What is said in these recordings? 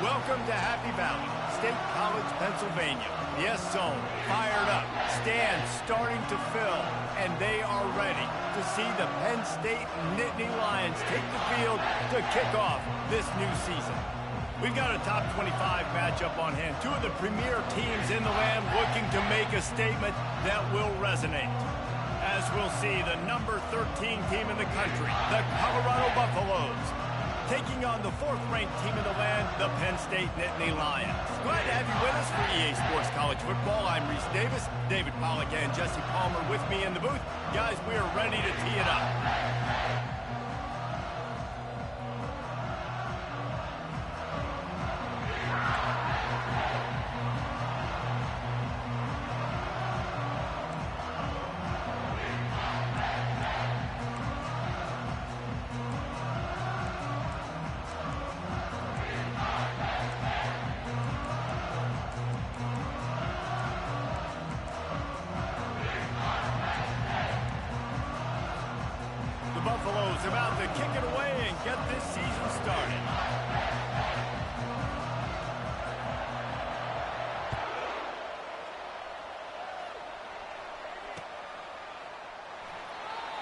Welcome to Happy Valley, State College, Pennsylvania. The S-Zone fired up, stands starting to fill, and they are ready to see the Penn State Nittany Lions take the field to kick off this new season. We've got a top 25 matchup on hand. Two of the premier teams in the land looking to make a statement that will resonate. As we'll see, the number 13 team in the country, the Colorado Buffaloes, taking on the fourth-ranked team in the land, the Penn State Nittany Lions. Glad to have you with us for EA Sports College Football. I'm Reese Davis, David Pollack and Jesse Palmer with me in the booth. Guys, we are ready to tee it up. Buffaloes about to kick it away and get this season started.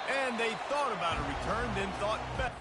And they thought about a return, then thought better.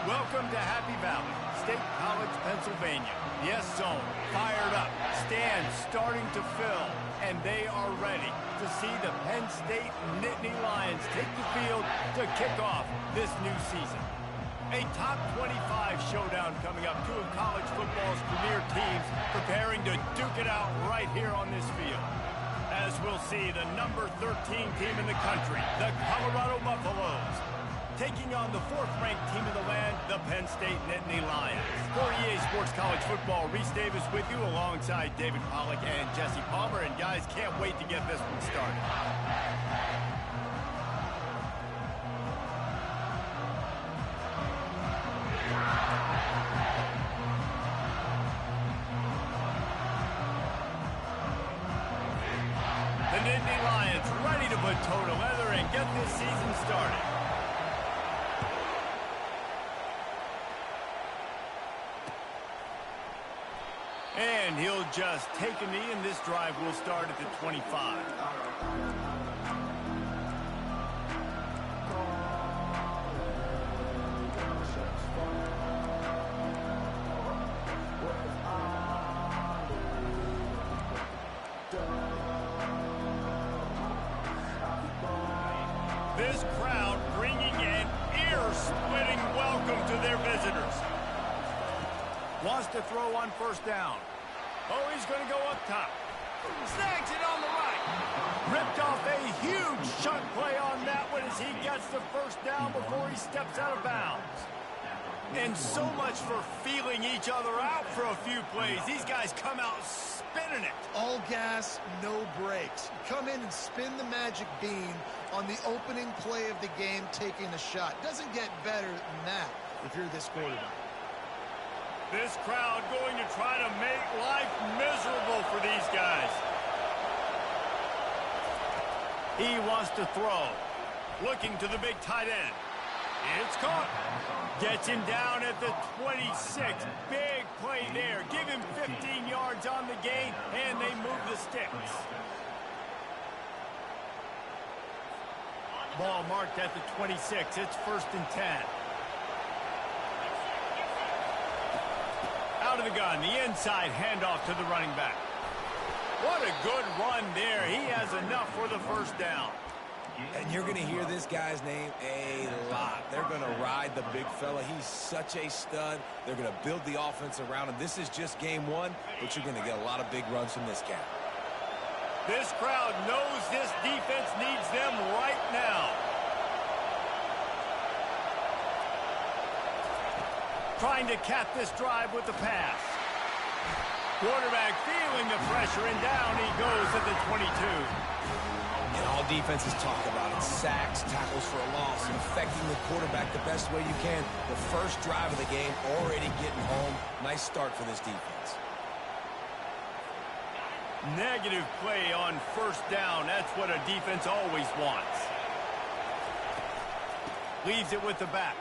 Welcome to Happy Valley, State College, Pennsylvania. The S-Zone fired up, stands starting to fill, and they are ready to see the Penn State Nittany Lions take the field to kick off this new season. A top 25 showdown coming up. Two of college football's premier teams preparing to duke it out right here on this field. As we'll see, the number 13 team in the country, the Colorado Buffaloes, taking on the fourth-ranked team in the land, the Penn State Nittany Lions. For EA Sports College Football, Reese Davis with you alongside David Pollack and Jesse Palmer. And guys, can't wait to get this one started. Nittany Lions ready to put toe to leather and get this season started. And he'll just take a knee, and this drive will start at the 25. This crowd bringing an ear-splitting welcome to their visitors. Wants to throw on first down. Oh, he's going to go up top. Snags it on the right. Ripped off a huge chunk play on that one as he gets the first down before he steps out of bounds. And so much for feeling each other out for a few plays. These guys come out spinning it. All gas, no brakes. Come in and spin the magic bean on the opening play of the game, taking a shot. Doesn't get better than that if you're this quarterback. This crowd going to try to make life miserable for these guys. He wants to throw. Looking to the big tight end. It's caught. Gets him down at the 26. Big play there. Give him 15 yards on the gain, and they move the sticks. Ball marked at the 26. It's 1st and 10. Out of the gun, the inside handoff to the running back. What a good run there. He has enough for the first down. And you're going to hear this guy's name a lot. They're going to ride the big fella. He's such a stud. They're going to build the offense around him. This is just game one, but you're going to get a lot of big runs from this cat. This crowd knows this defense needs them right now. Trying to cap this drive with the pass. Quarterback feeling the pressure, and down he goes at the 22. And all defenses talk about it. Sacks, tackles for a loss, and affecting the quarterback the best way you can. The first drive of the game, already getting home. Nice start for this defense. Negative play on first down. That's what a defense always wants. Leaves it with the back.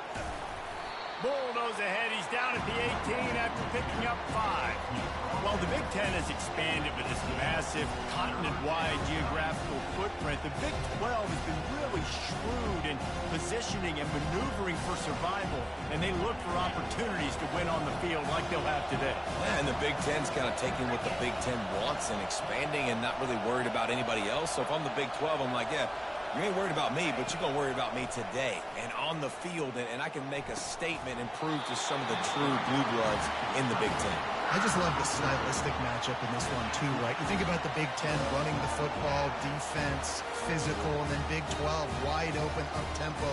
Bulldoze ahead. He's down at the 18 after picking up 5. Well, the Big Ten has expanded with this massive continent-wide geographical footprint. The Big 12 has been really shrewd in positioning and maneuvering for survival, and they look for opportunities to win on the field like they'll have today. Yeah, and the Big Ten's kind of taking what the Big Ten wants and expanding and not really worried about anybody else. So if I'm the Big 12, I'm like, yeah, you ain't worried about me, but you're going to worry about me today and on the field, and I can make a statement and prove to some of the true blue bloods in the Big Ten. I just love the stylistic matchup in this one, too, right? You think about the Big Ten running the football, defense, physical, and then Big 12, wide open, up-tempo,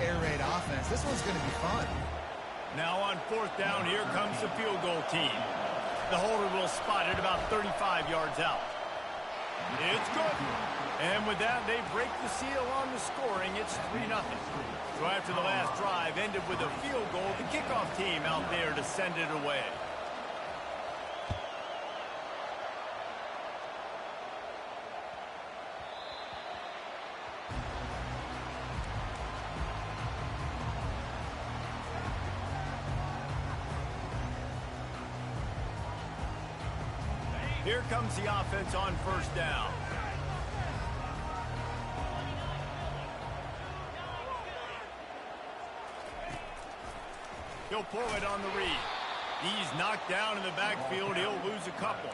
air raid offense. This one's going to be fun. Now on 4th down, here comes the field goal team. The holder will spot it about 35 yards out. It's good. And with that, they break the seal on the scoring. It's 3-0. So after the last drive ended with a field goal, the kickoff team out there to send it away. Here comes the offense on 1st down. He'll pull it on the read. He's knocked down in the backfield. He'll lose a couple.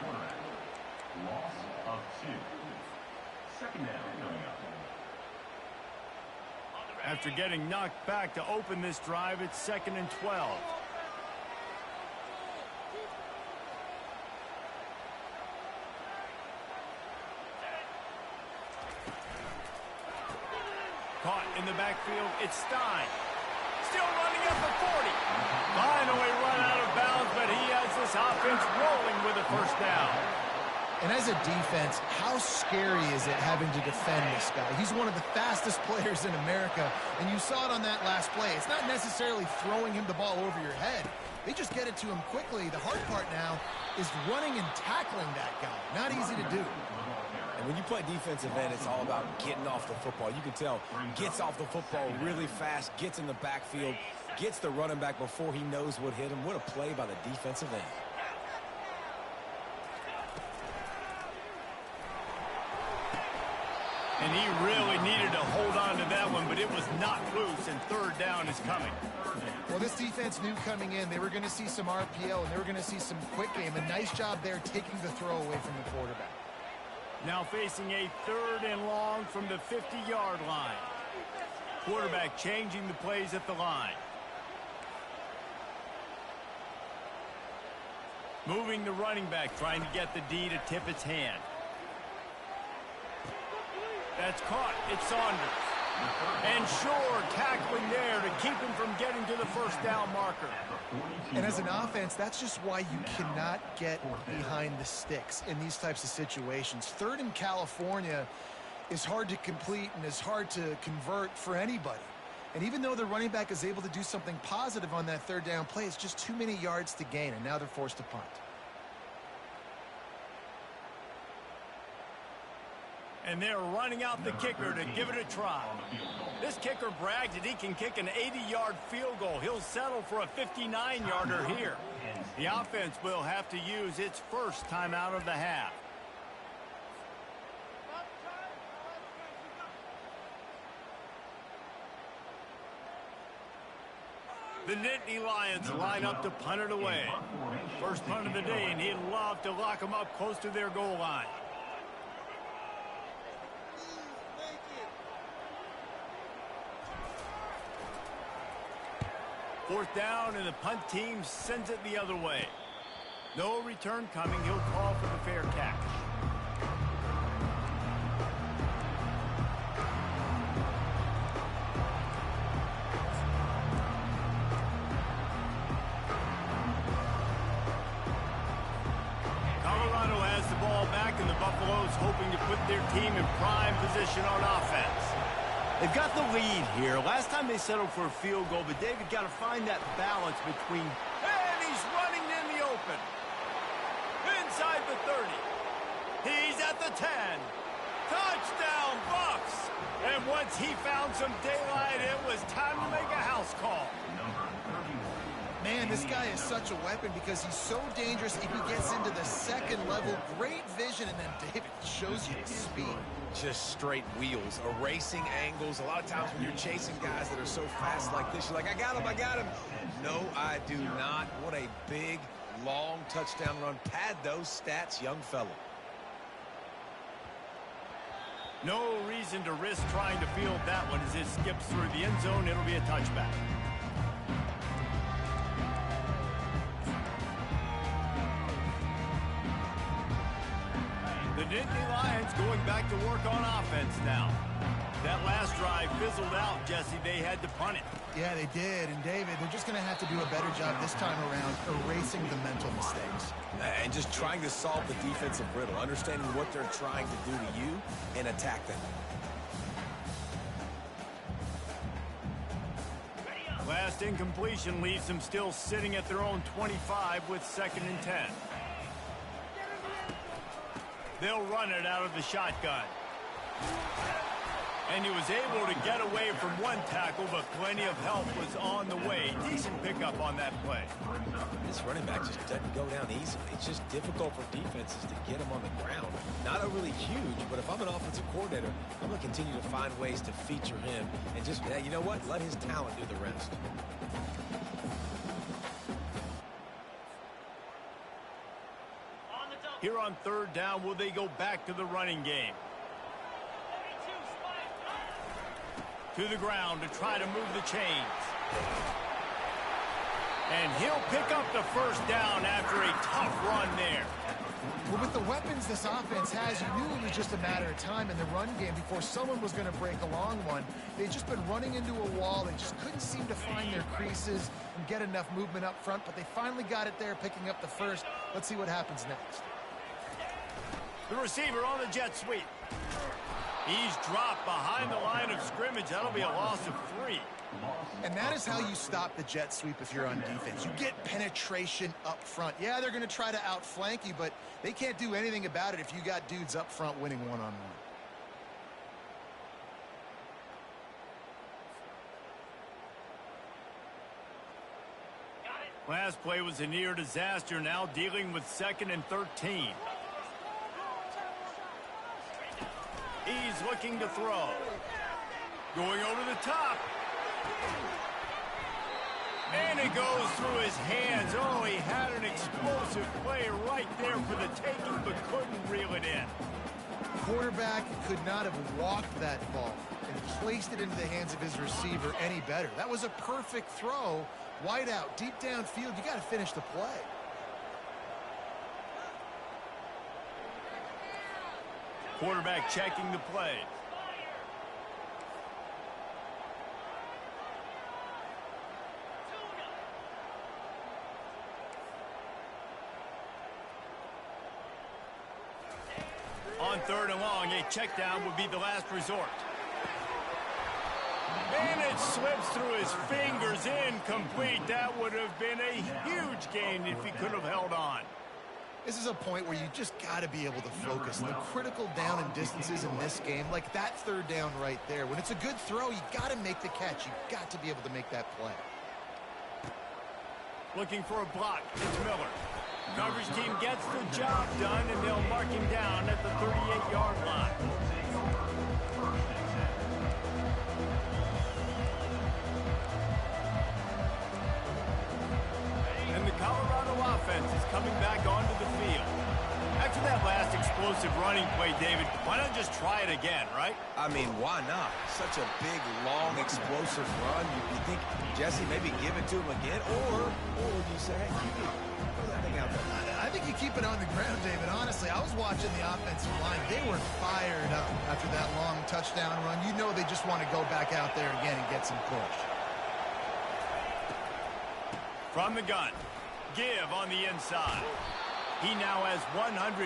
Loss of 2. 2nd down coming up. After getting knocked back to open this drive, it's 2nd and 12. Caught in the backfield, it's Stein. Still running at the 40. Finally run out of bounds, but he has this offense rolling with a first down. And as a defense, how scary is it having to defend this guy? He's one of the fastest players in America, and you saw it on that last play. It's not necessarily throwing him the ball over your head. They just get it to him quickly. The hard part now is running and tackling that guy. Not easy to do. And when you play defensive end, it's all about getting off the football. You can tell, gets off the football really fast, gets in the backfield, gets the running back before he knows what hit him. What a play by the defensive end. And he really needed to hold on to that one, but it was not loose, and third down is coming. Well, this defense knew coming in they were going to see some RPO, and they were going to see some quick game. A nice job there taking the throw away from the quarterback. Now facing a 3rd and long from the 50-yard line. Quarterback changing the plays at the line. Moving the running back, trying to get the D to tip its hand. That's caught. It's Saunders. And Shore tackling there to keep him from getting to the first down marker. And as an offense, that's just why you cannot get behind the sticks in these types of situations. 3rd in California is hard to complete and is hard to convert for anybody. And even though the running back is able to do something positive on that 3rd down play, it's just too many yards to gain, and now they're forced to punt. And they're running out the kicker to give it a try. This kicker bragged that he can kick an 80-yard field goal. He'll settle for a 59-yarder here. The offense will have to use its first timeout of the half. The Nittany Lions line up to punt it away. First punt of the day, and he'd love to lock them up close to their goal line. Fourth down, and the punt team sends it the other way. No return coming. He'll call for the fair catch. Colorado has the ball back, and the Buffaloes hoping to put their team in prime position on offense. They've got the lead here. Last time they settled for a field goal, but David got to find that balance between, and he's running in the open. Inside the 30. He's at the 10. Touchdown, Bucks! And once he found some daylight, it was time to make a house call. Man, this guy is such a weapon because he's so dangerous if he gets into the 2nd level. Great vision, and then David shows you the speed. Just straight wheels, erasing angles. A lot of times when you're chasing guys that are so fast like this, you're like, I got him, I got him. No, I do not. What a big, long touchdown run. Pad those stats, young fella. No reason to risk trying to field that one as it skips through the end zone. It'll be a touchback. The Nittany Lions going back to work on offense now. That last drive fizzled out, Jesse. They had to punt it. Yeah, they did. And, David, they're just going to have to do a better job this time around erasing the mental mistakes. And just trying to solve the defensive riddle, understanding what they're trying to do to you and attack them. Last incompletion leaves them still sitting at their own 25 with 2nd and 10. They'll run it out of the shotgun. And he was able to get away from one tackle, but plenty of help was on the way. Decent pickup on that play. This running back just doesn't go down easily. It's just difficult for defenses to get him on the ground. Not overly huge, but if I'm an offensive coordinator, I'm going to continue to find ways to feature him and just, you know what, let his talent do the rest. Here on 3rd down, will they go back to the running game? To the ground to try to move the chains. And he'll pick up the first down after a tough run there. Well, with the weapons this offense has, you knew it was just a matter of time in the run game before someone was going to break a long one. They'd just been running into a wall. They just couldn't seem to find their creases and get enough movement up front, but they finally got it there, picking up the first. Let's see what happens next. The receiver on the jet sweep. He's dropped behind the line of scrimmage. That'll be a loss of 3. And that is how you stop the jet sweep if you're on defense. You get penetration up front. Yeah, they're going to try to outflank you, but they can't do anything about it if you got dudes up front winning one-on-one. Last play was a near disaster, now dealing with 2nd and 13. He's looking to throw. Going over the top. And it goes through his hands. Oh, he had an explosive play right there for the taking, but couldn't reel it in. Quarterback could not have walked that ball and placed it into the hands of his receiver any better. That was a perfect throw. Wide out, deep downfield. You got to finish the play. Quarterback checking the play. On 3rd and long, a check down would be the last resort. And it slips through his fingers, incomplete. That would have been a huge gain if he could have held on. This is a point where you just got to be able to focus. The critical down and distances in this game, like that 3rd down right there. When it's a good throw, you got to make the catch. You got to be able to make that play. Looking for a block. It's Miller. Coverage team gets the job done, and they'll mark him down at the 38-yard line. And the Colorado offense is coming back onto the field. After that last explosive running play, David, why not just try it again, right? I mean, why not? Such a big, long, explosive run. You think, Jesse, maybe give it to him again? Or would you say, hey, throw that thing out there? I think you keep it on the ground, David. Honestly, I was watching the offensive line. They were fired up after that long touchdown run. You know they just want to go back out there again and get some push. From the gun, Give on the inside. He now has 115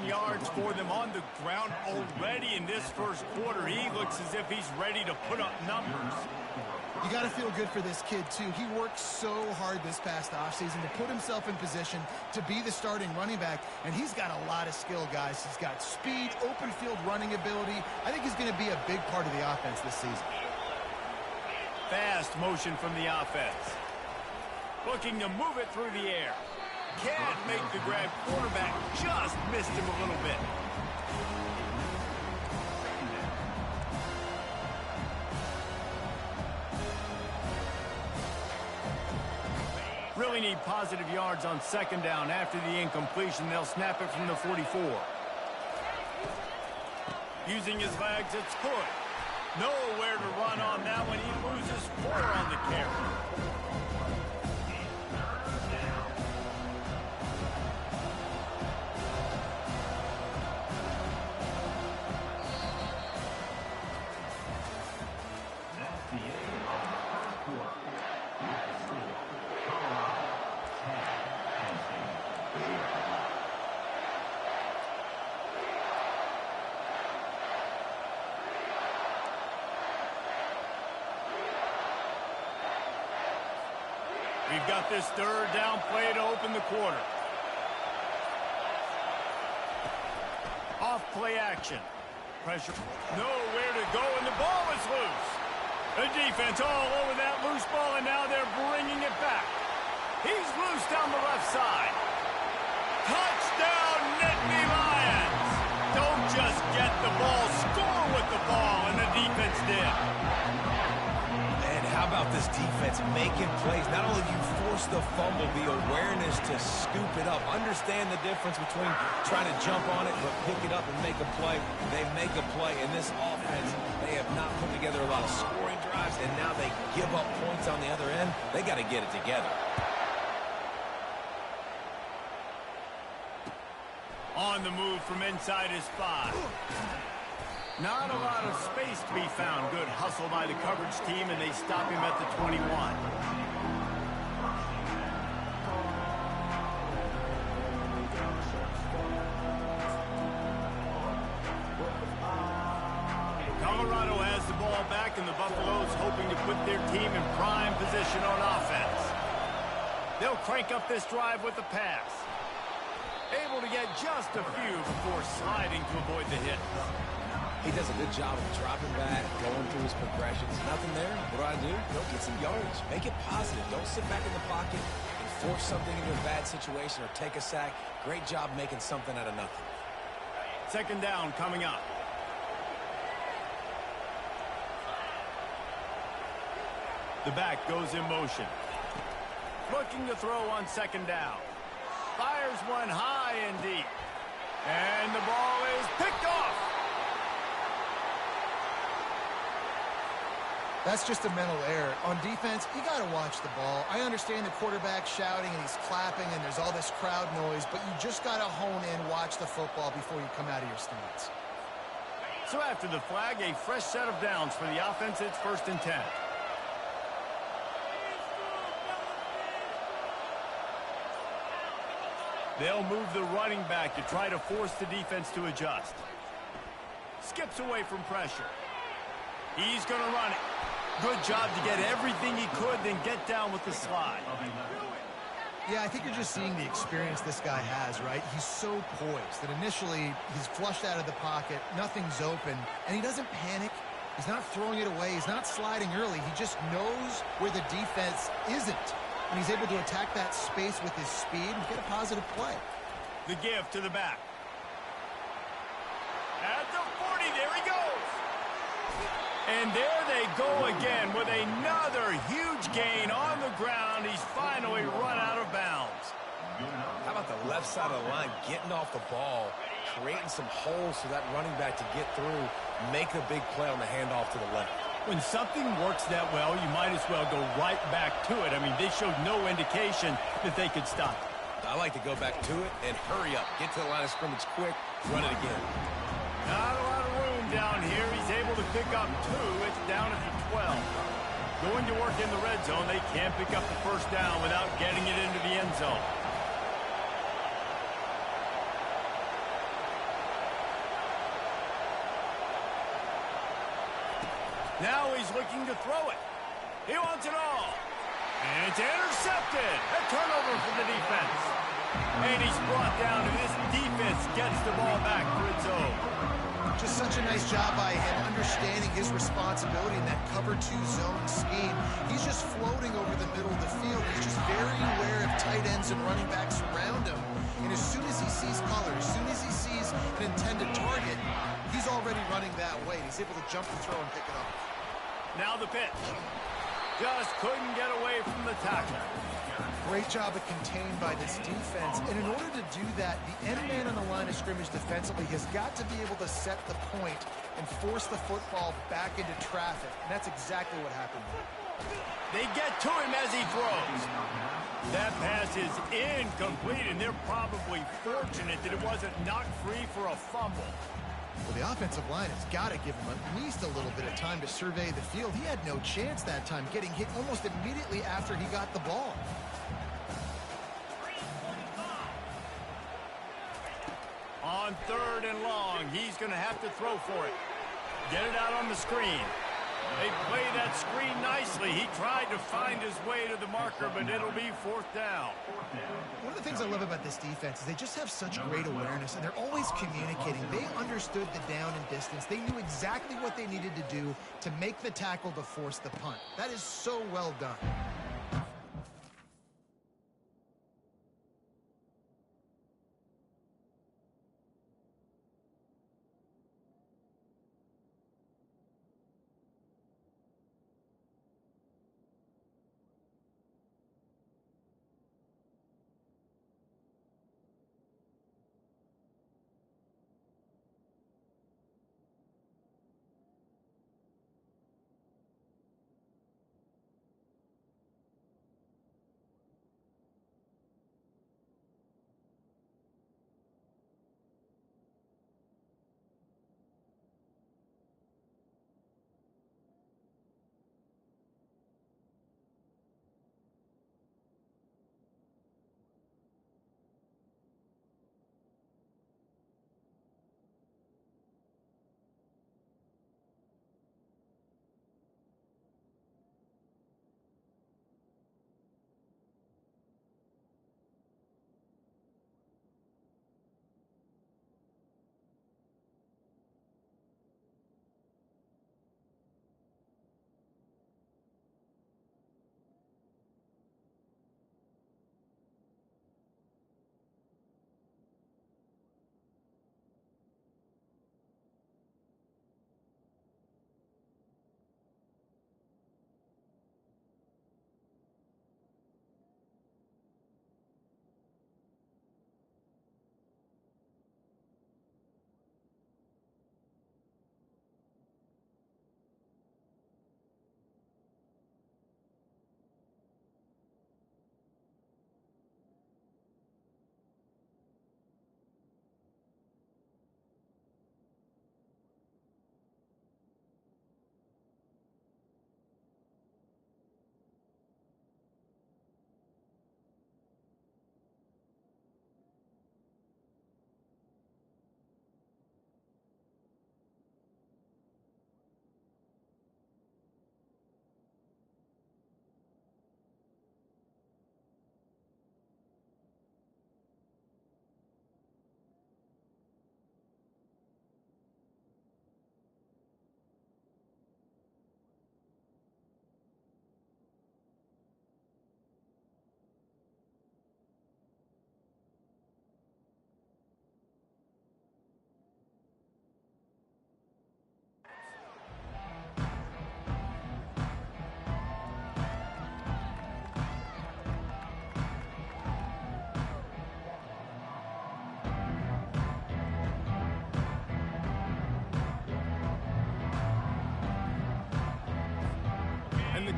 yards for them on the ground already in this first quarter. He looks as if he's ready to put up numbers. You got to feel good for this kid, too. He worked so hard this past offseason to put himself in position to be the starting running back, and he's got a lot of skill, guys. He's got speed, open field running ability. I think he's going to be a big part of the offense this season. Fast motion from the offense. Looking to move it through the air. Can't make the grab. Quarterback just missed him a little bit. Really need positive yards on 2nd down. After the incompletion, they'll snap it from the 44. Using his legs, it's Hood. Nowhere to run on that one. He loses 4 on the carry. We've got this 3rd down play to open the quarter. Off play action. Pressure. Nowhere to go, and the ball is loose. The defense all over that loose ball, and now they're bringing it back. He's loose down the left side. Touchdown, Nittany Lions. Don't just get the ball, score with the ball, and the defense did. How about this defense making plays? Not only do you force the fumble, the awareness to scoop it up. Understand the difference between trying to jump on it, but pick it up and make a play. They make a play. In this offense, they have not put together a lot of scoring drives, and now they give up points on the other end. They got to get it together. On the move from inside his 5. Not a lot of space to be found. Good hustle by the coverage team, and they stop him at the 21. Colorado has the ball back, and the Buffaloes hoping to put their team in prime position on offense. They'll crank up this drive with the pass. Able to get just a few before sliding to avoid the hit. He does a good job of dropping back, going through his progressions. Nothing there. What do? Go get some yardage. Make it positive. Don't sit back in the pocket and force something into a bad situation or take a sack. Great job making something out of nothing. Second down coming up. The back goes in motion. Looking to throw on second down. Fires one high and deep. And the ball is picked off. That's just a mental error. On defense, you got to watch the ball. I understand the quarterback shouting and he's clapping and there's all this crowd noise, but you just got to hone in, watch the football before you come out of your stance. So after the flag, a fresh set of downs for the offense. It's 1st and 10. They'll move the running back to try to force the defense to adjust. Skips away from pressure. He's going to run it. Good job to get everything he could, then get down with the slide. Yeah, I think you're just seeing the experience this guy has, right? He's so poised that initially he's flushed out of the pocket, nothing's open, and he doesn't panic. He's not throwing it away. He's not sliding early. He just knows where the defense isn't. And he's able to attack that space with his speed and get a positive play. The give to the back. At the 40, there he goes. And there they go again with another huge gain on the ground. He's finally run out of bounds. How about the left side of the line getting off the ball, creating some holes for that running back to get through, make a big play on the handoff to the left. When something works that well, you might as well go right back to it. I mean, they showed no indication that they could stop it. I like to go back to it and hurry up. Get to the line of scrimmage quick, run it again. Not a lot of room down here. He's able to pick up 2. It's down at the 12. Going to work in the red zone. They can't pick up the first down without getting it into the end zone. Now he's looking to throw it. He wants it all. And it's intercepted. A turnover for the defense. And he's brought down, and this defense gets the ball back for its own. Just such a nice job by him understanding his responsibility in that cover 2 zone scheme. He's just floating over the middle of the field. He's just very aware of tight ends and running backs around him. And as soon as he sees color, as soon as he sees an intended target, he's already running that way. He's able to jump the throw and pick it up. Now the pitch. Just couldn't get away from the tackler. Great job of contained by this defense. And in order to do that, the end man on the line of scrimmage defensively has got to be able to set the point and force the football back into traffic. And that's exactly what happened. They get to him as he throws. That pass is incomplete, and they're probably fortunate that it wasn't knocked free for a fumble. Well, the offensive line has got to give him at least a little bit of time to survey the field. He had no chance that time, getting hit almost immediately after he got the ball. On 3rd and long, he's going to have to throw for it. Get it out on the screen. They play that screen nicely. He tried to find his way to the marker, but it'll be 4th down. One of the things I love about this defense is they just have such great awareness, and they're always communicating. They understood the down and distance. They knew exactly what they needed to do to make the tackle to force the punt. That is so well done.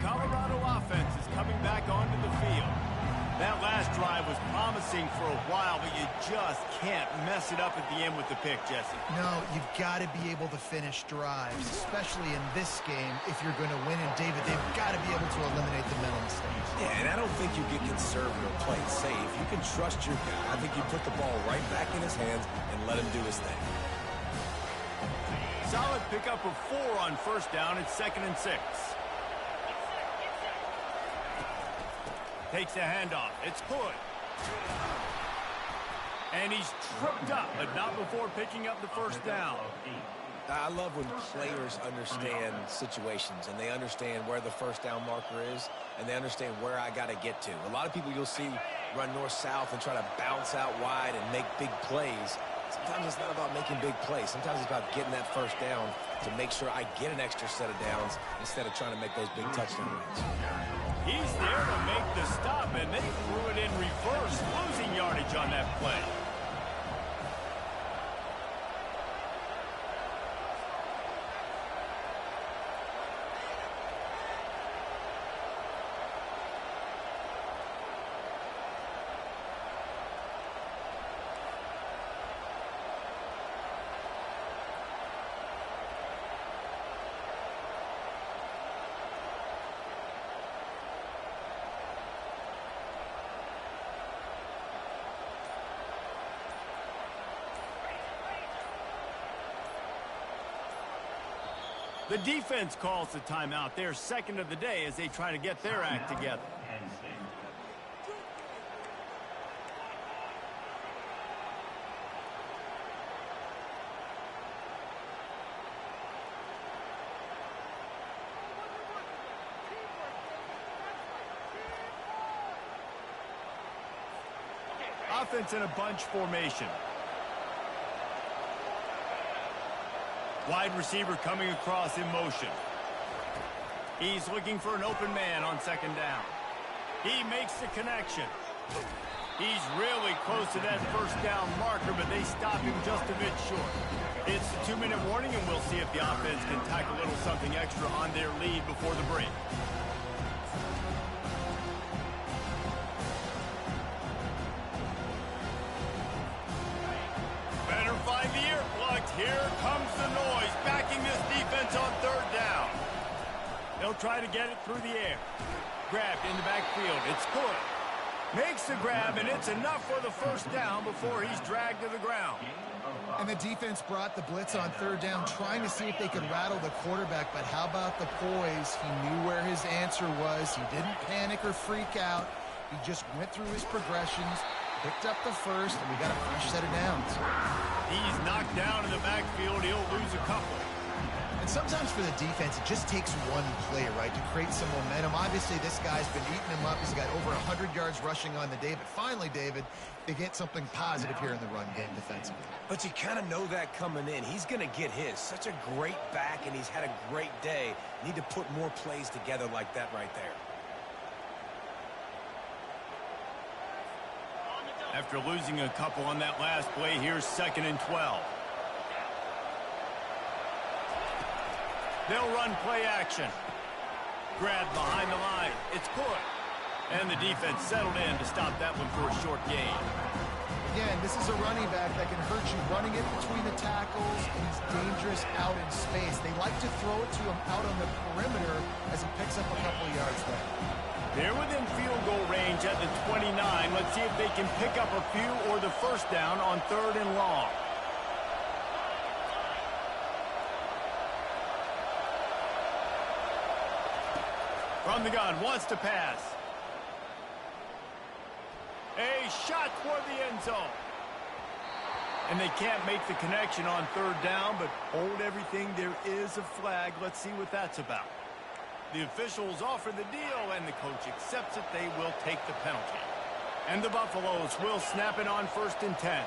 Colorado offense is coming back onto the field. That last drive was promising for a while, but you just can't mess it up at the end with the pick, Jesse. No, you've got to be able to finish drives, especially in this game if you're going to win. And, David, they've got to be able to eliminate the mental mistakes. Yeah, and I don't think you get conservative or play it safe. You can trust your guy. I think you put the ball right back in his hands and let him do his thing. Solid pickup of 4 on first down. It's 2nd and 6. Takes a handoff. It's good. And he's tripped up, but not before picking up the first down. I love when players understand situations and they understand where the first down marker is and they understand where I got to get to. A lot of people you'll see run north-south and try to bounce out wide and make big plays. Sometimes it's not about making big plays. Sometimes it's about getting that first down to make sure I get an extra set of downs instead of trying to make those big touchdown runs. He's there to make the stop, and they threw it in reverse, losing yardage on that play. The defense calls the timeout. Their second of the day as they try to get their act together. Offense in a bunch formation. Wide receiver coming across in motion. He's looking for an open man on second down. He makes the connection. He's really close to that first down marker, but they stop him just a bit short. It's the 2-minute warning, and we'll see if the offense can tack a little something extra on their lead before the break. Better find the earplugs. Here comes the noise, backing this defense on third down. They'll try to get it through the air. Grabbed in the backfield. It's good. Makes the grab, and it's enough for the first down before he's dragged to the ground. And the defense brought the blitz on third down, trying to see if they could rattle the quarterback. But how about the poise? He knew where his answer was. He didn't panic or freak out. He just went through his progressions, picked up the first, and we got a fresh set of downs. He's knocked down in the backfield. He'll lose a couple. And sometimes for the defense, it just takes one play, right, to create some momentum. Obviously, this guy's been eating him up. He's got over 100 yards rushing on the day. But finally, David, they get something positive here in the run game defensively. But you kind of know that coming in. He's going to get his. Such a great back, and he's had a great day. Need to put more plays together like that right there. After losing a couple on that last play, here's 2nd and 12. They'll run play action. Grab behind the line. It's good. And the defense settled in to stop that one for a short gain. Again, this is a running back that can hurt you, running it between the tackles, and he's dangerous out in space. They like to throw it to him out on the perimeter as he picks up a couple of yards there. They're within field goal range at the 29. Let's see if they can pick up a few or the first down on 3rd and long. From the gun, wants to pass. A shot toward the end zone. And they can't make the connection on 3rd down, but hold everything. There is a flag. Let's see what that's about. The officials offer the deal, and the coach accepts it. They will take the penalty. And the Buffaloes will snap it on 1st and 10.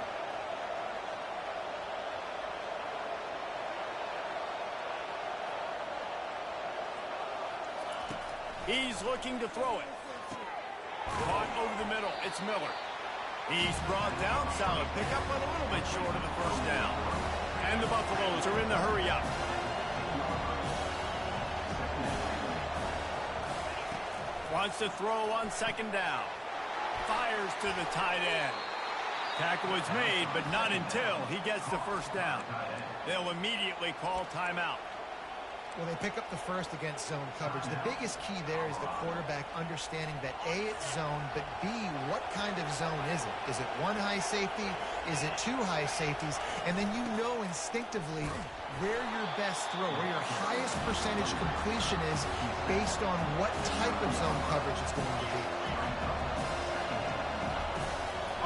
He's looking to throw it. Caught over the middle. It's Miller. He's brought down. Solid pickup, but a little bit short of the first down. And the Buffaloes are in the hurry up. Wants to throw on second down. Fires to the tight end. Tackle is made, but not until he gets the first down. They'll immediately call timeout. Well, they pick up the first against zone coverage. The biggest key there is the quarterback understanding that A, it's zone, but B, what kind of zone is it? Is it one high safety? Is it two high safeties? And then you know instinctively where your best throw, where your highest percentage completion is based on what type of zone coverage it's going to be.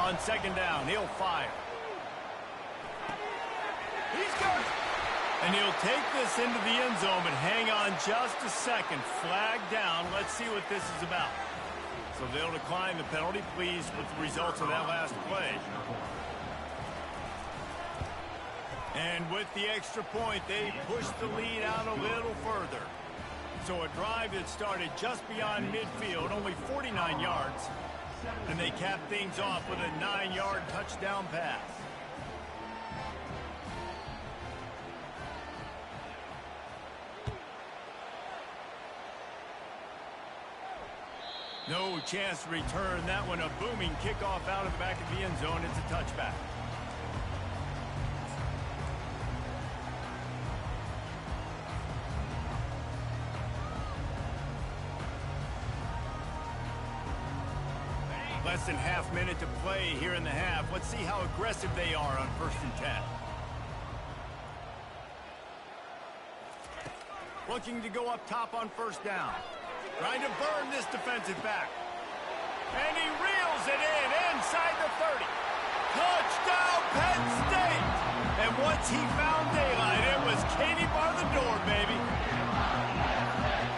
On second down, he'll fire. He's got it. And he'll take this into the end zone, but hang on just a second. Flag down. Let's see what this is about. So they'll decline the penalty, pleased with the results of that last play. And with the extra point, they push the lead out a little further. So a drive that started just beyond midfield, only 49 yards. And they cap things off with a 9-yard touchdown pass. No chance to return that one. A booming kickoff out of the back of the end zone. It's a touchback. Less than half minute to play here in the half. Let's see how aggressive they are on 1st and 10. Looking to go up top on 1st down. Trying to burn this defensive back. And he reels it in inside the 30. Touchdown, Penn State! And once he found daylight, it was Katie bar the door, baby.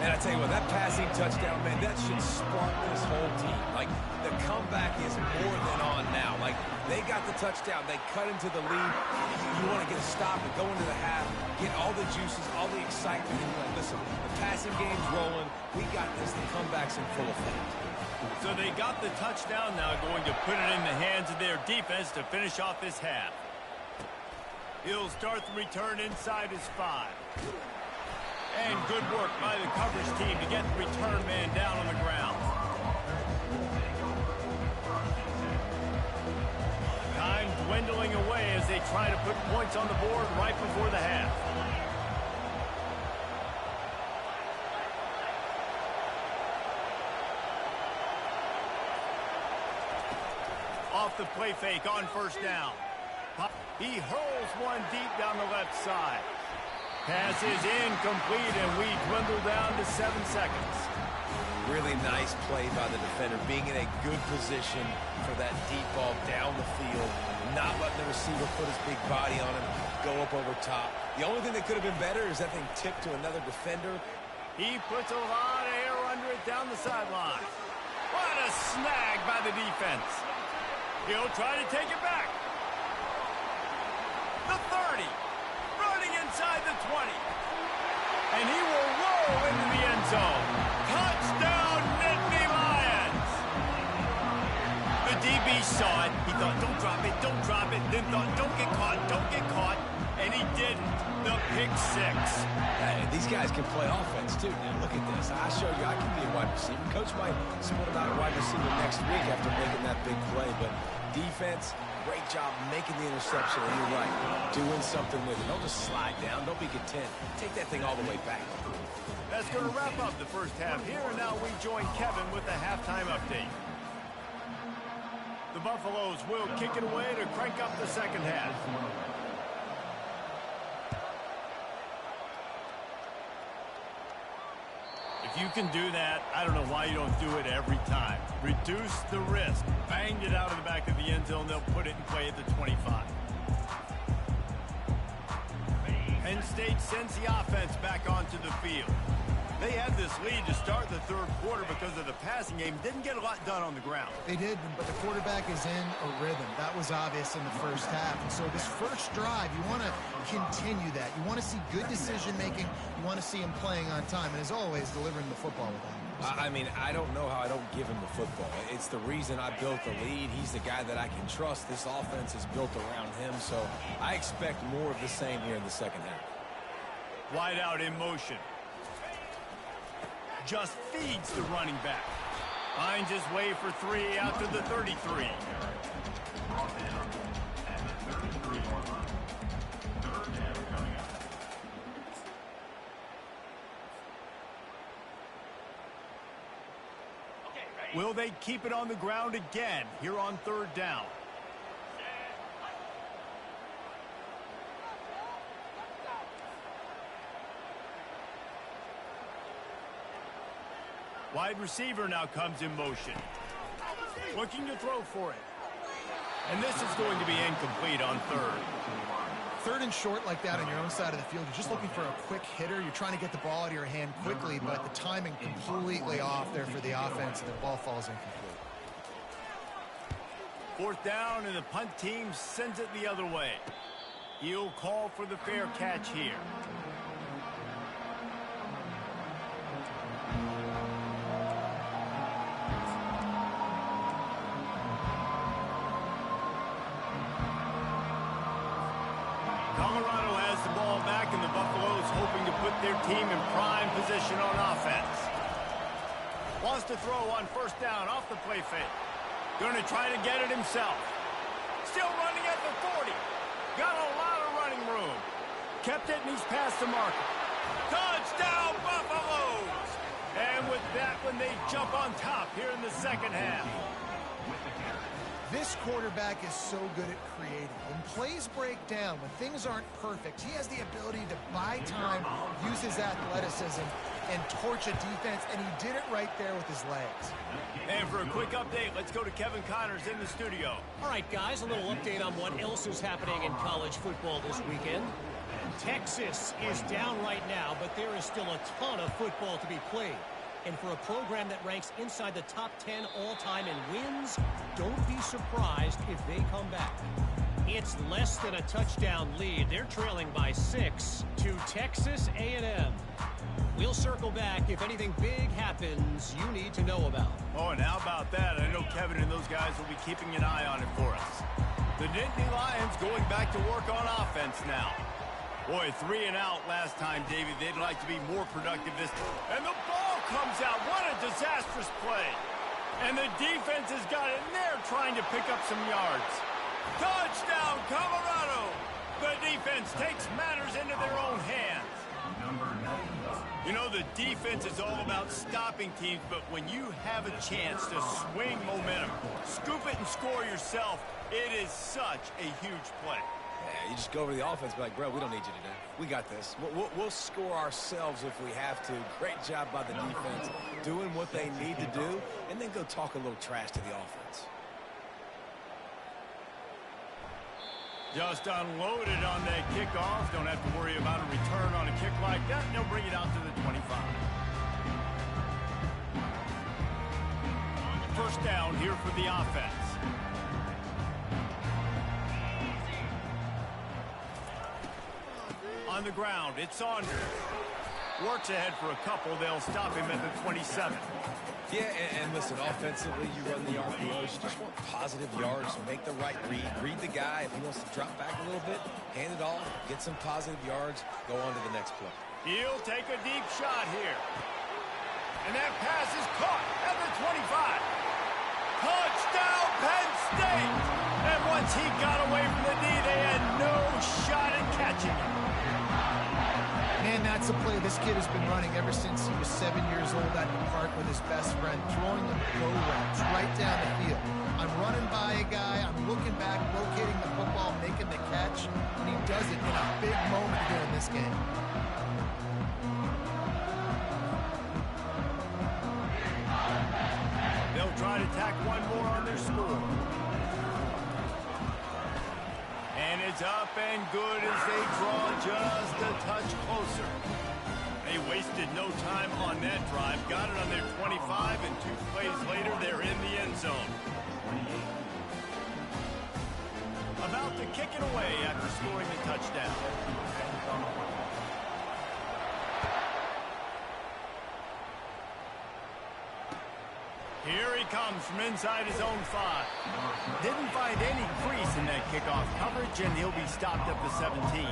And I tell you what, that passing touchdown, man, that should spark this whole team. Like, the comeback is more than on now. Like, they got the touchdown. They cut into the lead. You want to get a stop and go into the half, get all the juices, all the excitement. And you're like, listen, the passing game's rolling. We got this. The comeback's in full effect. So they got the touchdown now, going to put it in the hands of their defense to finish off this half. He'll start the return inside his 5. And good work by the coverage team to get the return man down on the ground. Time dwindling away as they try to put points on the board right before the half. Off the play fake on 1st down. He hurls one deep down the left side. Pass is incomplete, and we dwindle down to 7 seconds. Really nice play by the defender, being in a good position for that deep ball down the field, not letting the receiver put his big body on him, go up over top. The only thing that could have been better is that thing tipped to another defender. He puts a lot of air under it down the sideline. What a snag by the defense. He'll try to take it back. The 30. Running inside the 20. And he will roll into the end zone. Touchdown, Nittany Lions. The DB saw it. He thought, don't drop it, don't drop it. Then thought, don't get caught, don't get caught. And he didn't. The pick 6. Hey, these guys can play offense, too. Now, look at this. I showed you I can be a wide receiver. Coach might split him out a wide receiver next week after making that big play. But defense, great job making the interception. And you're right, doing something with it. Don't just slide down. Don't be content. Take that thing all the way back. That's going to wrap up the first half here. And now we join Kevin with the halftime update. The Buffaloes will kick it away to crank up the second half. If you can do that, I don't know why you don't do it every time. Reduce the risk. Banged it out of the back of the end zone. They'll put it in play at the 25. Penn State sends the offense back onto the field. They had this lead to start the third quarter because of the passing game. Didn't get a lot done on the ground. They did, but the quarterback is in a rhythm. That was obvious in the first half. And so this first drive, you want to continue that. You want to see good decision-making. You want to see him playing on time. And as always, delivering the football with that. I mean, I don't know how I don't give him the football. It's the reason I built the lead. He's the guy that I can trust. This offense is built around him. So I expect more of the same here in the second half. Wide out in motion. Just feeds the running back. Finds his way for 3 out to the 33. Will they keep it on the ground again here on 3rd down? Wide receiver now comes in motion. Looking to throw for it. And this is going to be incomplete on 3rd. 3rd and short like that on your own side of the field. You're just looking for a quick hitter. You're trying to get the ball out of your hand quickly, but the timing completely off there for the offense, and the ball falls incomplete. 4th down, and the punt team sends it the other way. He'll call for the fair catch here. Colorado has the ball back, and the Buffaloes hoping to put their team in prime position on offense. Wants to throw on 1st down off the play fake. Going to try to get it himself. Still running at the 40. Got a lot of running room. Kept it, and he's past the marker. Touchdown, Buffaloes! And with that one, they jump on top here in the 2nd half. This quarterback is so good at creating. When plays break down, when things aren't perfect, he has the ability to buy time, use his athleticism, and torch a defense, and he did it right there with his legs. And for a quick update, let's go to Kevin Connors in the studio. All right, guys, a little update on what else is happening in college football this weekend. Texas is down right now, but there is still a ton of football to be played. And for a program that ranks inside the top 10 all-time in wins, don't be surprised if they come back. It's less than a touchdown lead. They're trailing by 6 to Texas A&M. We'll circle back if anything big happens you need to know about. Oh, and how about that? I know Kevin and those guys will be keeping an eye on it for us. The Nittany Lions going back to work on offense now. Boy, 3 and out last time, Davey. They'd like to be more productive this time. And the ball comes out. What a disastrous play. And the defense has got it, and they're trying to pick up some yards. Touchdown, Colorado! The defense takes matters into their own hands. You know, the defense is all about stopping teams, but when you have a chance to swing momentum, scoop it and score yourself, it is such a huge play. Yeah, you just go over to the offense and be like, bro, we don't need you today. We got this. We'll score ourselves if we have to. Great job by the defense, doing what they need to do, and then go talk a little trash to the offense. Just unloaded on that kickoff. Don't have to worry about a return on a kick like that. They'll bring it out to the 25. 1st down here for the offense. On the ground, it's Saunders. Works ahead for a couple. They'll stop him at the 27. Yeah, and listen, offensively, you run the RPOs. You just want positive yards. Make the right read. Read the guy. If he wants to drop back a little bit, hand it off, get some positive yards, go on to the next play. He'll take a deep shot here. And that pass is caught at the 25. Touchdown, Penn State! And once he got away from the knee, they had no shot at catching him. Man, that's a play this kid has been running ever since he was 7 years old at the park with his best friend, throwing the go routes right down the field. I'm running by a guy, I'm looking back, locating the football, making the catch, and he does it in a big moment here in this game. They'll try to tack one more on their score. And it's up and good as they draw just a touch closer. They wasted no time on that drive. Got it on their 25, and 2 plays later, they're in the end zone. About to kick it away after scoring the touchdown. Here he comes from inside his own 5. Didn't find any crease in that kickoff coverage, and he'll be stopped at the 17.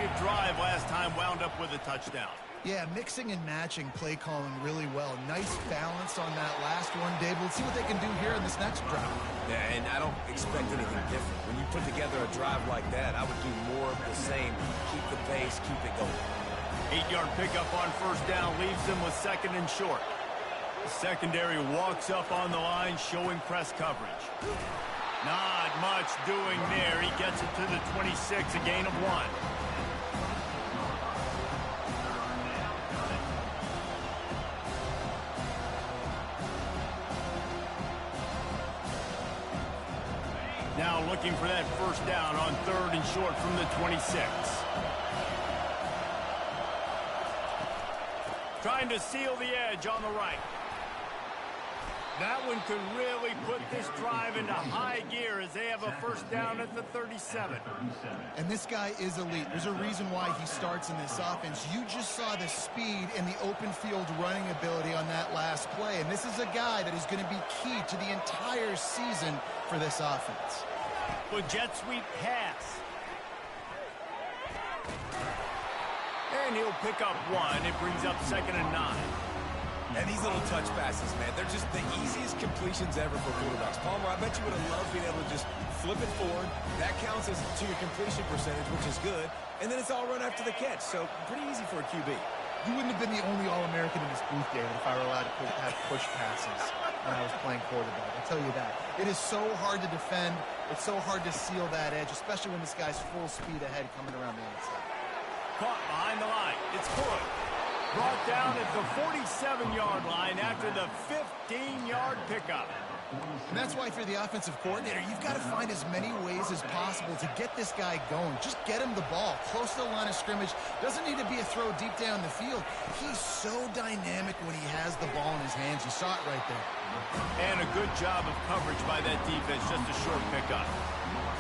explosive drive last time wound up with a touchdown. Yeah, mixing and matching play calling really well. Nice balance on that last one, Dave. Let's see what they can do here in this next drive. Yeah, and I don't expect anything different. When you put together a drive like that, I would do more of the same. Keep the pace, keep it going. 8-yard pickup on first down leaves them with second and short. The secondary walks up on the line, showing press coverage. Not much doing there. He gets it to the 26, a gain of 1. Now looking for that first down on third and short from the 26. Trying to seal the edge on the right. That one could really put this drive into high gear as they have a first down at the 37. And this guy is elite. There's a reason why he starts in this offense. You just saw the speed and the open field running ability on that last play. And this is a guy that is going to be key to the entire season for this offense. The jet sweep pass. And he'll pick up 1. It brings up second and 9. And these little touch passes, man, they're just the easiest completions ever for quarterbacks. Palmer, I bet you would have loved being able to just flip it forward. That counts as to your completion percentage, which is good. And then it's all run after the catch. So pretty easy for a QB. You wouldn't have been the only All-American in this booth, David, if I were allowed to have push passes when I was playing quarterback. I'll tell you that. It is so hard to defend. It's so hard to seal that edge, especially when this guy's full speed ahead coming around the outside. Caught behind the line. It's Cook. Brought down at the 47-yard line after the 15-yard pickup. And that's why if you're the offensive coordinator, you've got to find as many ways as possible to get this guy going. Just get him the ball close to the line of scrimmage. Doesn't need to be a throw deep down the field. He's so dynamic when he has the ball in his hands. You saw it right there. And a good job of coverage by that defense. Just a short pickup.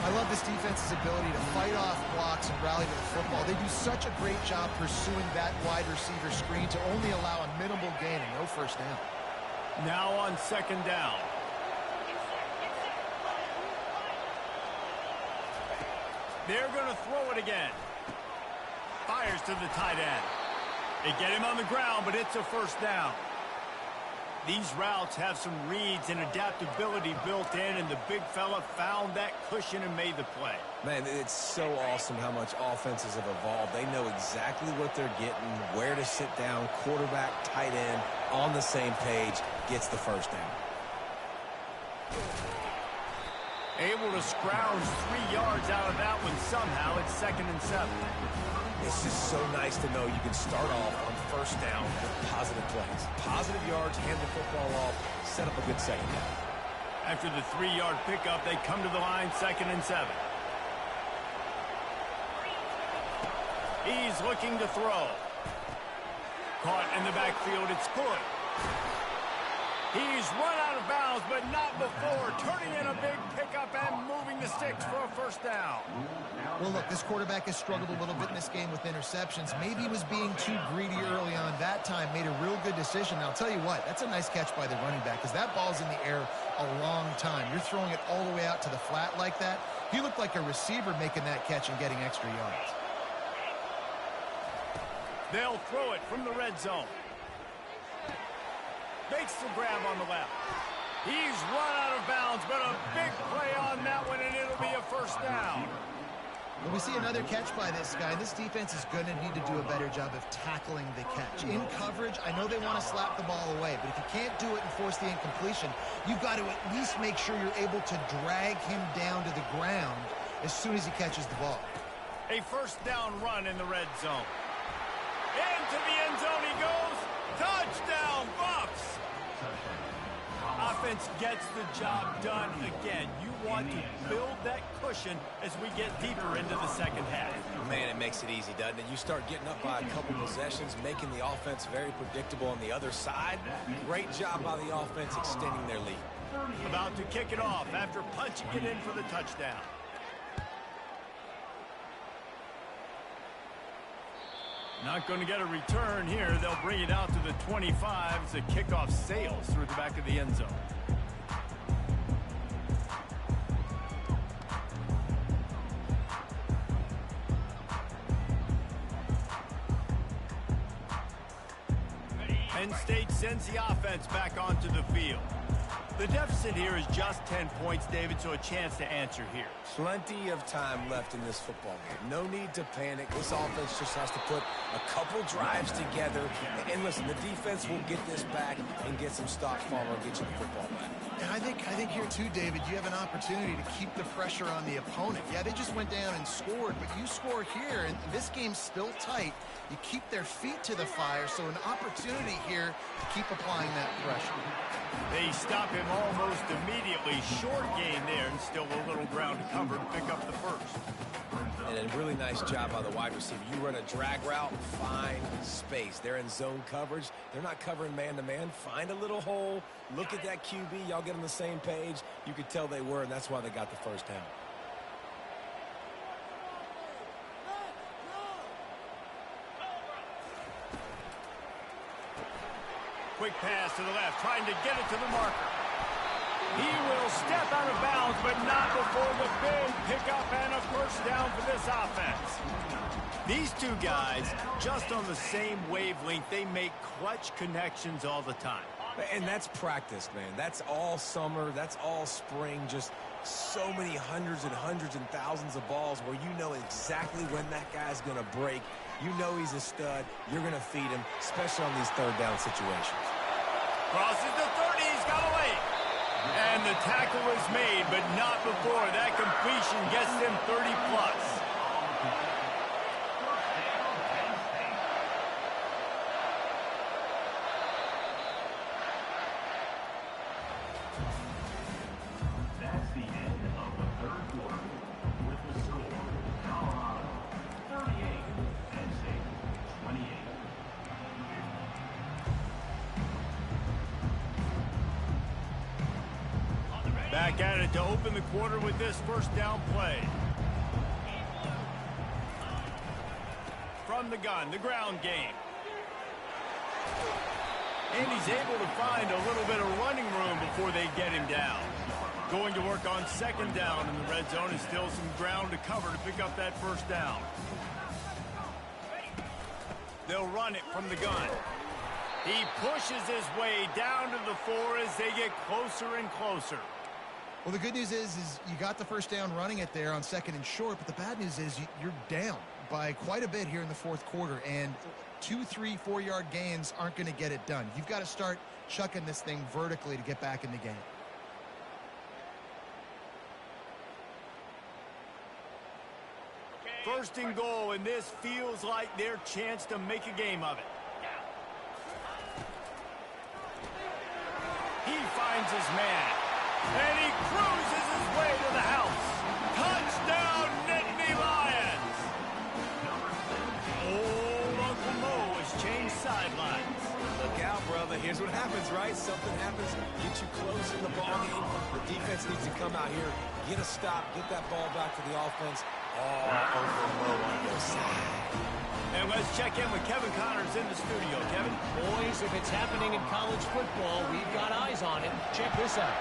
I love this defense's ability to fight off blocks and rally to the football. They do such a great job pursuing that wide receiver screen to only allow a minimal gain and no first down. Now on second down. They're going to throw it again. Fires to the tight end. They get him on the ground, but it's a first down. These routes have some reads and adaptability built in, and the big fella found that cushion and made the play. Man, it's so awesome how much offenses have evolved. They know exactly what they're getting, where to sit down, quarterback, tight end, on the same page, gets the first down. Able to scrounge 3 yards out of that one somehow. It's second and 7. It's just so nice to know you can start off on first down with positive plays. Positive yards, hand the football off, set up a good second down. After the 3-yard pickup, they come to the line, second and 7. He's looking to throw. Caught in the backfield, it's good. He's run out of bounds, but not before. Turning in a big pickup and moving the sticks for a first down. Well, look, this quarterback has struggled a little bit in this game with interceptions. Maybe he was being too greedy early on. That time made a real good decision. Now, I'll tell you what, that's a nice catch by the running back because that ball's in the air a long time. You're throwing it all the way out to the flat like that. He looked like a receiver making that catch and getting extra yards. They'll throw it from the red zone. Makes the grab on the left. He's run out of bounds, but a big play on that one, and it'll be a first down. When we see another catch by this guy, this defense is going to need to do a better job of tackling the catch. In coverage, I know they want to slap the ball away, but if you can't do it and force the incompletion, you've got to at least make sure you're able to drag him down to the ground as soon as he catches the ball. A first down run in the red zone. Into the end zone he goes. Touchdown, Buffs! Offense gets the job done again. You want to build that cushion as we get deeper into the second half. Man, it makes it easy, doesn't it? You start getting up by a couple possessions, making the offense very predictable on the other side. Great job by the offense extending their lead. About to kick it off after punching it in for the touchdown. Not going to get a return here. They'll bring it out to the 25 as the kickoff sails through the back of the end zone. Penn State sends the offense back onto the field. The deficit here is just 10 points, David, so a chance to answer here. Plenty of time left in this football game. No need to panic. This offense just has to put a couple drives together. And listen, the defense will get this back and get some stops, Farmer, and get you the football back. And I think here too, David, you have an opportunity to keep the pressure on the opponent. Yeah, they just went down and scored, but you score here, and this game's still tight. You keep their feet to the fire, so an opportunity here to keep applying that pressure. They stop him almost immediately. Short gain there, and still a little ground to cover to pick up the first. And a really nice job by the wide receiver. You run a drag route, find space. They're in zone coverage. They're not covering man-to-man. Find a little hole. Look at that QB. Y'all get on the same page. You could tell they were, and that's why they got the first down. Quick pass to the left, trying to get it to the marker. He will step out of bounds, but not before the big pickup and a first down for this offense. These two guys, just on the same wavelength, they make clutch connections all the time. And that's practice, man. That's all summer. That's all spring. Just so many hundreds and thousands of balls where you know exactly when that guy's going to break. You know he's a stud. You're going to feed him, especially on these third down situations. Crosses the 30. He's got away. And the tackle is made, but not before that completion gets him 30-plus. That's the end of the third quarter. With the score, Colorado 38, Penn State 28. Back at it to open the quarter with this first down play. From the gun, the ground game. And he's able to find a little bit of running room before they get him down. Going to work on second down in the red zone, and still some ground to cover to pick up that first down. They'll run it from the gun. He pushes his way down to the 4 as they get closer and closer. Well, the good news is you got the first down running it there on second and short, but the bad news is you're down by quite a bit here in the fourth quarter, and 2, 3, 4-yard gains aren't going to get it done. You've got to start chucking this thing vertically to get back in the game. First and goal, and this feels like their chance to make a game of it. He finds his man, and he cruises his way to the house. Touchdown, Nittany Lions! Old Uncle Mo has changed sidelines. Look out, brother. Here's what happens, right? Something happens, get you close in the ball game. The defense needs to come out here, get a stop, get that ball back to the offense. All over low on their side. And let's check in with Kevin Connors in the studio. Kevin? Boys, if it's happening in college football, we've got eyes on it. Check this out.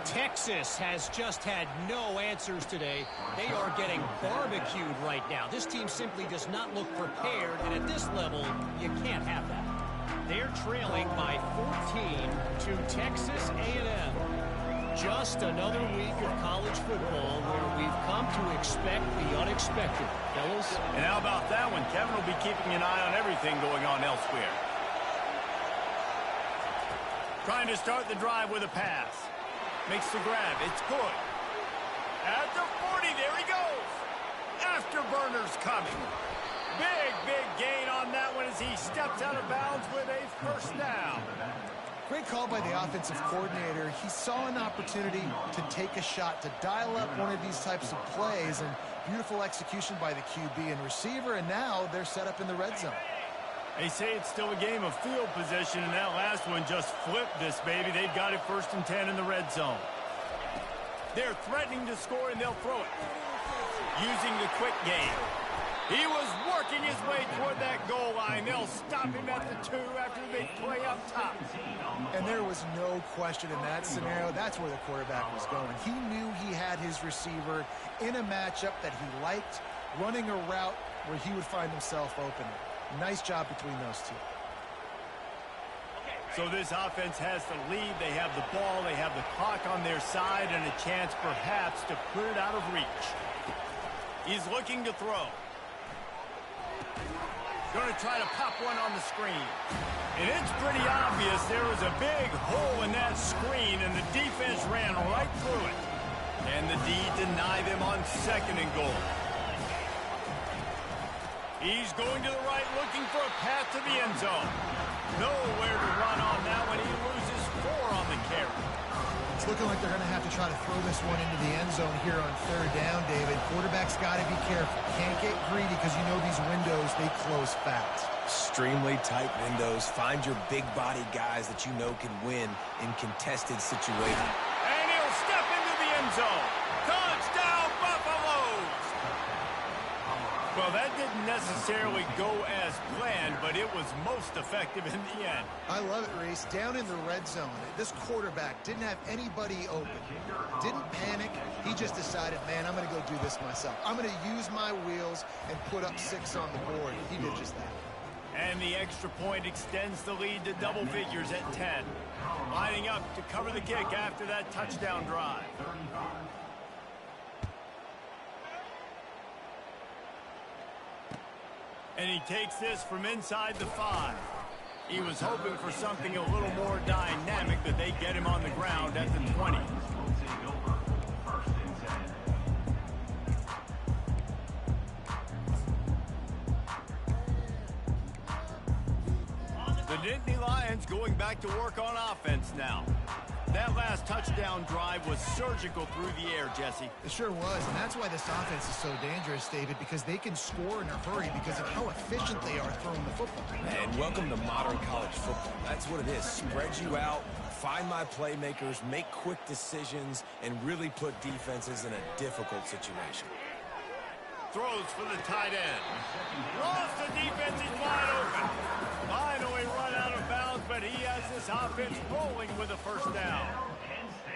Texas has just had no answers today. They are getting barbecued right now. This team simply does not look prepared, and at this level, you can't have that. They're trailing by 14 to Texas A&M. Just another week of college football where we've come to expect the unexpected. Fellas? And how about that one? Kevin will be keeping an eye on everything going on elsewhere. Trying to start the drive with a pass. Makes the grab. It's good. At the 40, there he goes. Afterburner's coming. Big gain on that one as he steps out of bounds with a first down. Great call by the offensive coordinator. He saw an opportunity to take a shot, to dial up one of these types of plays, and beautiful execution by the QB and receiver, and now they're set up in the red zone. They say it's still a game of field position, and that last one just flipped this baby. They've got it 1st and 10 in the red zone. They're threatening to score, and they'll throw it. Using the quick game. He was working his way toward that goal line. They'll stop him at the 2 after the big play up top. And there was no question in that scenario. That's where the quarterback was going. He knew he had his receiver in a matchup that he liked, running a route where he would find himself open. Nice job between those two. So this offense has the lead. They have the ball. They have the clock on their side and a chance perhaps to put it out of reach. He's looking to throw. Going to try to pop one on the screen. And it's pretty obvious there was a big hole in that screen, and the defense ran right through it. And the D deny them on 2nd and goal. He's going to the right, looking for a path to the end zone. Nowhere to run on that one. He loses 4 on the carry. It's looking like they're going to have to try to throw this one into the end zone here on 3rd down, David. Quarterback's got to be careful. Can't get greedy because you know these windows, they close fast. Extremely tight windows. Find your big body guys that you know can win in contested situations. And he'll step into the end zone. Touchdown, Buffaloes! Well, that didn't necessarily go as planned, but it was most effective in the end. I love it, Reese. Down in the red zone, this quarterback didn't have anybody open. Didn't panic. He just decided, man, I'm going to go do this myself. I'm going to use my wheels and put up 6 on the board. He did just that. And the extra point extends the lead to double figures at 10. Lining up to cover the kick after that touchdown drive. And he takes this from inside the 5. He was hoping for something a little more dynamic, but they get him on the ground at the 20. The Nittany Lions going back to work on offense now. That last touchdown drive was surgical through the air, Jesse. It sure was, and that's why this offense is so dangerous, David, because they can score in a hurry because of how efficient they are throwing the football. And welcome to modern college football. That's what it is. Spread you out, find my playmakers, make quick decisions, and really put defenses in a difficult situation. Throws for the tight end. Lost the defense, he's wide open. Finally run out of bounds, but he has this offense rolling with a 1st down.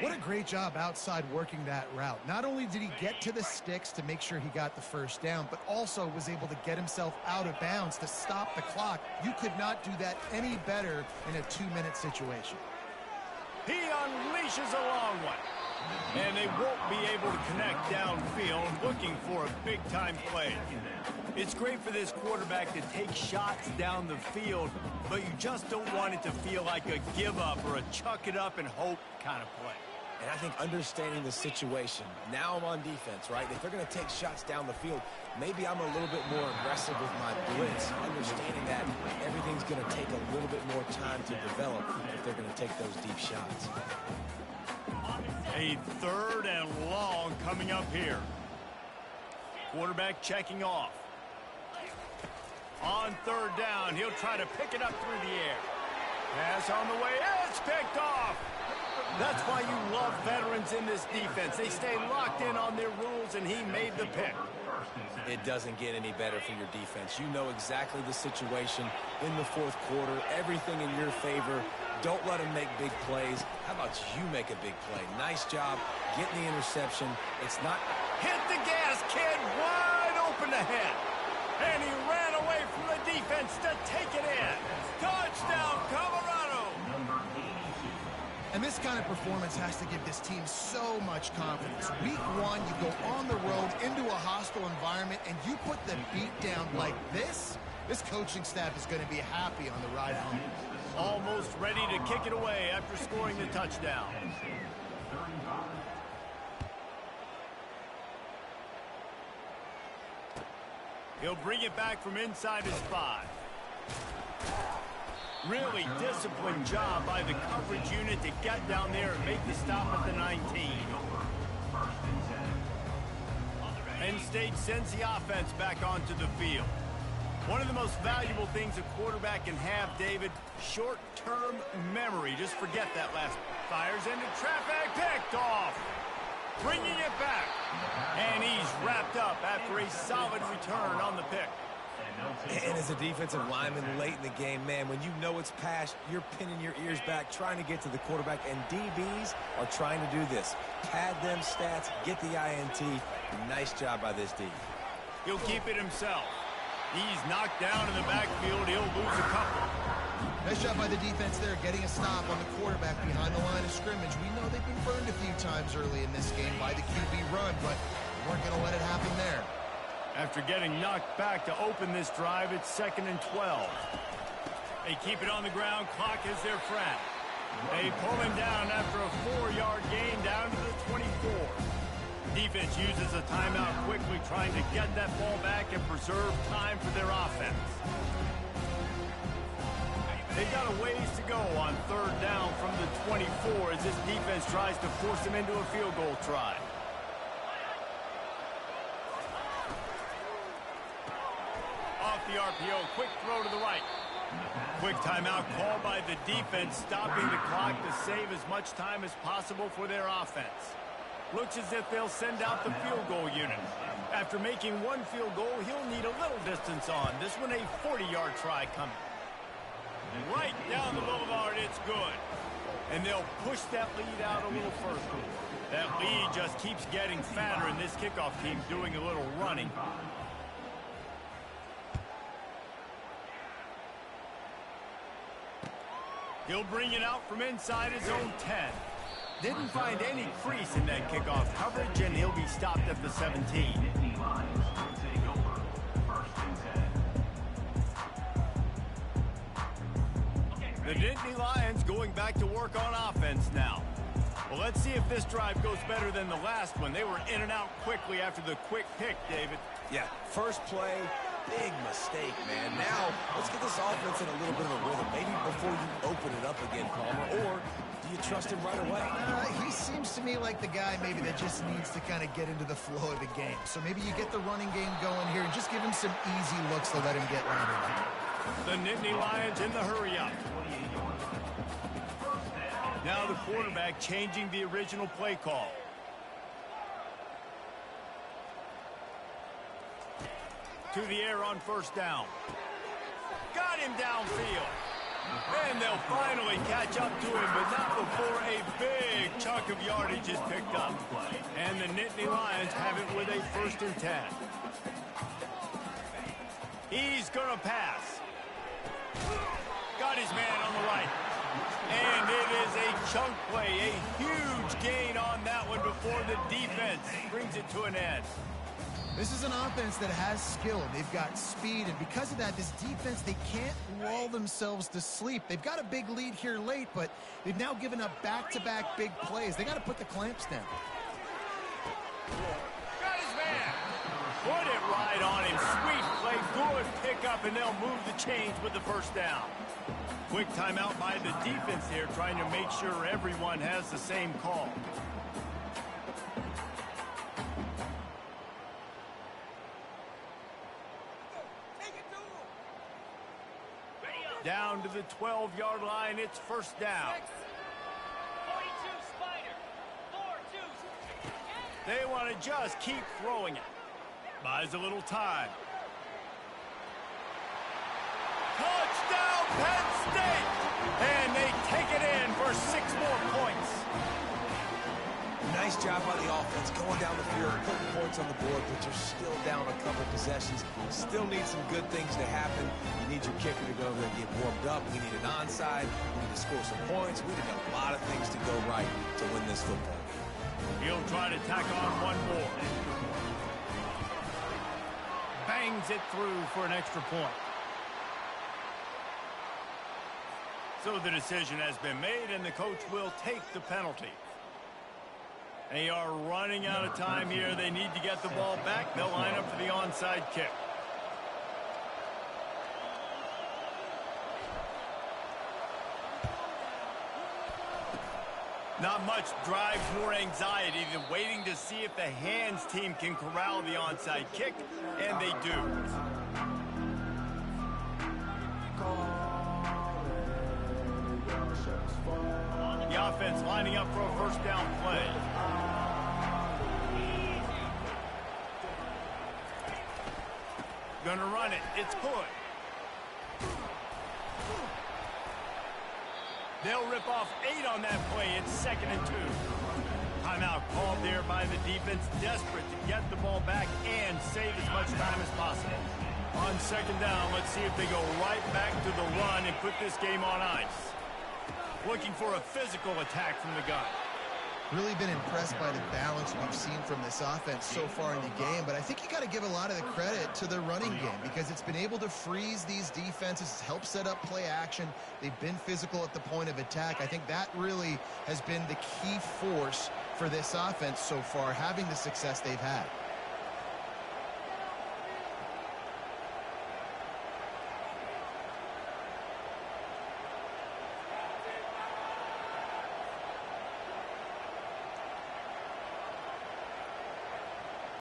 What a great job outside working that route. Not only did he get to the sticks to make sure he got the 1st down, but also was able to get himself out of bounds to stop the clock. You could not do that any better in a 2-minute situation. He unleashes a long one. And they won't be able to connect downfield, looking for a big-time play. It's great for this quarterback to take shots down the field, but you just don't want it to feel like a give-up or a chuck-it-up-and-hope kind of play. And I think understanding the situation, now I'm on defense, right? If they're going to take shots down the field, maybe I'm a little bit more aggressive with my blitz, understanding that everything's going to take a little bit more time to develop if they're going to take those deep shots. A 3rd and long coming up here. Quarterback checking off. On 3rd down, he'll try to pick it up through the air. Pass on the way, it's picked off. That's why you love veterans in this defense. They stay locked in on their rules, and he made the pick. It doesn't get any better for your defense. You know exactly the situation in the 4th quarter, everything in your favor. Don't let them make big plays. How about you make a big play? Nice job getting the interception. It's not... Hit the gas, kid, wide open ahead. And he ran away from the defense to take it in. Touchdown, Colorado. And this kind of performance has to give this team so much confidence. Week 1, you go on the road into a hostile environment, and you put the beat down like this. This coaching staff is going to be happy on the ride home. Almost ready to kick it away after scoring the touchdown. He'll bring it back from inside his 5. Really disciplined job by the coverage unit to get down there and make the stop at the 19. Penn State sends the offense back onto the field. One of the most valuable things a quarterback can have, David, short-term memory. Just forget that last. Fires into traffic, picked off. Bringing it back. And he's wrapped up after a solid return on the pick. And as a defensive lineman late in the game, man, when you know it's passed, you're pinning your ears back, trying to get to the quarterback, and DBs are trying to do this. Pad them stats, get the INT. Nice job by this D. He'll keep it himself. He's knocked down in the backfield. He'll lose a couple. Nice job by the defense there, getting a stop on the quarterback behind the line of scrimmage. We know they've been burned a few times early in this game by the QB run, but we weren't going to let it happen there. After getting knocked back to open this drive, it's 2nd and 12. They keep it on the ground. Clock is their friend. They pull him down after a 4-yard gain down to the 24. Defense uses a timeout quickly, trying to get that ball back and preserve time for their offense. They got a ways to go on 3rd down from the 24 as this defense tries to force them into a field goal try. Off the RPO, quick throw to the right. Quick timeout called by the defense, stopping the clock to save as much time as possible for their offense. Looks as if they'll send out the field goal unit. After making one field goal, he'll need a little distance on. This one a 40-yard try coming. Right down the boulevard, it's good. And they'll push that lead out a little further. That lead just keeps getting fatter, and this kickoff team's doing a little running. He'll bring it out from inside his own 10. Didn't find any crease in that kickoff coverage, and he'll be stopped at the 17. Nittany Lions will take over. 1st and 10. The Nittany Lions going back to work on offense now. Well, let's see if this drive goes better than the last one. They were in and out quickly after the quick pick, David. Yeah, first play, big mistake, man. Now, let's get this offense in a little bit of a rhythm. Maybe before you open it up again, Palmer, or do you trust him right away? He seems to me like the guy maybe that just needs to kind of get into the flow of the game. So maybe you get the running game going here and just give him some easy looks to let him get landed on. The Nittany Lions in the hurry up. Now the quarterback changing the original play call. To the air on 1st down. Got him downfield. And they'll finally catch up to him, but not before a big chunk of yardage is picked up. And the Nittany Lions have it with a 1st and 10. He's going to pass. Got his man on the right. And it is a chunk play, a huge gain on that one before the defense brings it to an end. This is an offense that has skill. They've got speed, and because of that, this defense, they can't lull themselves to sleep. They've got a big lead here late, but they've now given up back-to-back big plays. They got to put the clamps down. Got his man. Put it right on him. Sweet play, good pickup, and they'll move the chains with the 1st down. Quick timeout by the defense here, trying to make sure everyone has the same call. Down to the 12-yard line, it's 1st down. 42 Spider. 4-2. They want to just keep throwing it. Buys a little time. Touchdown, Penn State! And they take it in for 6 more points. Nice job by the offense going down the field, putting points on the board, but you're still down a couple possessions. Still need some good things to happen. You need your kicker to go over there and get warmed up. We need an onside. We need to score some points. We need a lot of things to go right to win this football game. He'll try to tack on one more. Bangs it through for an extra point. So the decision has been made, and the coach will take the penalty. They are running out of time here. They need to get the ball back. They'll line up for the onside kick. Not much drives more anxiety than waiting to see if the hands team can corral the onside kick, and they do. The offense lining up for a 1st down play. Gonna run it. It's good. They'll rip off 8 on that play. It's 2nd and 2. Timeout called there by the defense, desperate to get the ball back and save as much time as possible. On second down, let's see if they go right back to the run and put this game on ice. Looking for a physical attack from the gun. Really been impressed by the balance we've seen from this offense so far in the game, but I think you got to give a lot of the credit to the running game because it's been able to freeze these defenses, help set up play action. They've been physical at the point of attack. I think that really has been the key force for this offense so far, having the success they've had.